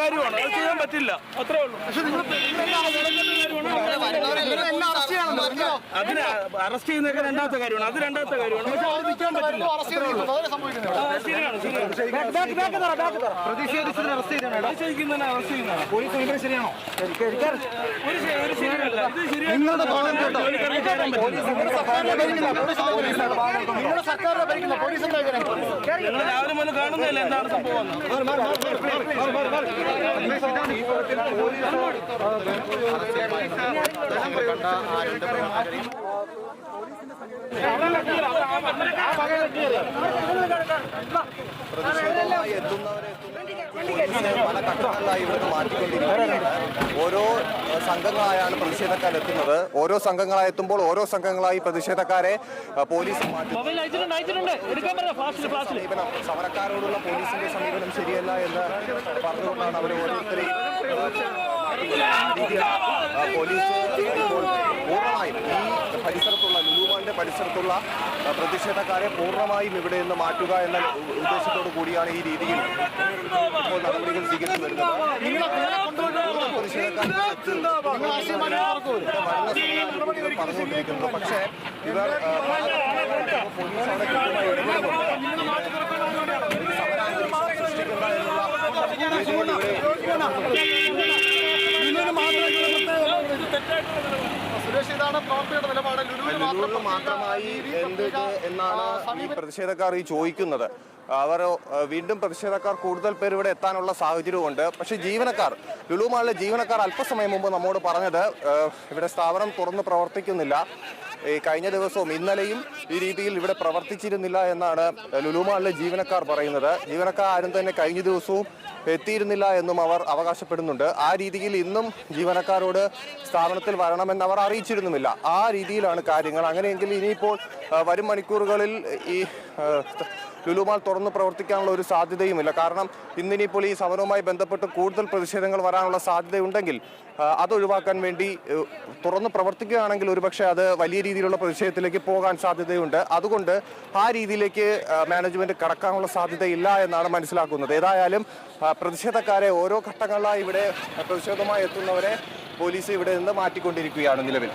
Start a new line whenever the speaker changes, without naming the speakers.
കാര്യമാണ്, അത് ചെയ്യാൻ പറ്റില്ല, അത്രേ ഉള്ളൂ. അതിന് അറസ്റ്റ് ചെയ്യുന്നതൊക്കെ രണ്ടാമത്തെ കാര്യമാണ്, അത് രണ്ടാമത്തെ കാര്യമാണ്. പക്ഷെ അത് നിൽക്കാൻ പറ്റില്ല. രാവിലെ മുതൽ കാണുന്നില്ല എന്താണ് സംഭവം.
പ്രതിഷേധവുമായി എത്തുന്നവരെ പല ഘട്ടങ്ങളിലായി ഇവിടുന്ന് മാറ്റിക്കൊണ്ടിരിക്കുകയാണ്. ഓരോ സംഘങ്ങളായാണ് പ്രതിഷേധക്കാർ എത്തുന്നത്. ഓരോ സംഘങ്ങളായി എത്തുമ്പോൾ ഓരോ സംഘങ്ങളായി പ്രതിഷേധക്കാരെ പോലീസ് സമരക്കാരോടുള്ള പോലീസിന്റെ സമീപനം ശരിയല്ല എന്ന് പറഞ്ഞുകൊണ്ടാണ് അവർ ഓരോരുത്തരെയും പോലീസ് പൂർണ്ണമായും ഈ പരിസരത്തുള്ള ലുലുമാളിന്റെ പരിസരത്തുള്ള പ്രതിഷേധക്കാരെ പൂർണ്ണമായും ഇവിടെ നിന്ന് മാറ്റുക എന്ന ഉദ്ദേശത്തോടു കൂടിയാണ് ഈ രീതിയിൽ ഇപ്പോൾ നടപടികൾ സ്വീകരിച്ചു വരുന്നത്. പറഞ്ഞുകൊണ്ടിരിക്കുന്നത് പക്ഷേ ഇവർ പോലീസ് അവിടെ കൃത്യമായി സൃഷ്ടിക്കുന്ന എന്നുള്ള മാത്രമായി എന്ത് എന്നാണ് ഈ പ്രതിഷേധക്കാർ ഈ ചോദിക്കുന്നത്. അവർ വീണ്ടും പ്രതിഷേധക്കാർ കൂടുതൽ പേർ ഇവിടെ എത്താനുള്ള സാഹചര്യമുണ്ട്. പക്ഷേ ജീവനക്കാർ, ലുലു മാളിലെ ജീവനക്കാർ അല്പസമയം മുമ്പ് നമ്മോട് പറഞ്ഞത് ഇവിടെ സ്ഥാപനം തുറന്ന് പ്രവർത്തിക്കുന്നില്ല, ഈ കഴിഞ്ഞ ദിവസവും ഇന്നലെയും ഈ രീതിയിൽ ഇവിടെ പ്രവർത്തിച്ചിരുന്നില്ല എന്നാണ് ലുലു മാളിലെ ജീവനക്കാർ പറയുന്നത്. ജീവനക്കാർ ആരും തന്നെ കഴിഞ്ഞ ദിവസവും എത്തിയിരുന്നില്ല എന്നും അവർ അവകാശപ്പെടുന്നുണ്ട്. ആ രീതിയിൽ ഇന്നും ജീവനക്കാരോട് സ്ഥാപനത്തിൽ വരണമെന്ന് അവർ അറിയിച്ചിരുന്നുമില്ല. ആ രീതിയിലാണ് കാര്യങ്ങൾ. അങ്ങനെയെങ്കിൽ ഇനിയിപ്പോൾ വരും മണിക്കൂറുകളിൽ ഈ ലുലുമാൾ തുറന്ന് പ്രവർത്തിക്കാനുള്ള ഒരു സാധ്യതയുമില്ല. കാരണം ഇന്നിനിപ്പോൾ ഈ സമരവുമായി ബന്ധപ്പെട്ട് കൂടുതൽ പ്രതിഷേധങ്ങൾ വരാനുള്ള സാധ്യതയുണ്ടെങ്കിൽ അതൊഴിവാക്കാൻ വേണ്ടി തുറന്ന് പ്രവർത്തിക്കുകയാണെങ്കിൽ ഒരുപക്ഷെ അത് വലിയ രീതിയിലുള്ള പ്രതിഷേധത്തിലേക്ക് പോകാൻ സാധ്യതയുണ്ട്. അതുകൊണ്ട് ആ രീതിയിലേക്ക് മാനേജ്മെന്റ് കടക്കാനുള്ള സാധ്യതയില്ല എന്നാണ് മനസ്സിലാക്കുന്നത്. ഏതായാലും പ്രതിഷേധക്കാരെ ഓരോ ഘട്ടങ്ങളിലായി ഇവിടെ പ്രതിഷേധവുമായി എത്തുന്നവരെ പോലീസ് ഇവിടെ നിന്ന് മാറ്റിക്കൊണ്ടിരിക്കുകയാണ് നിലവിൽ.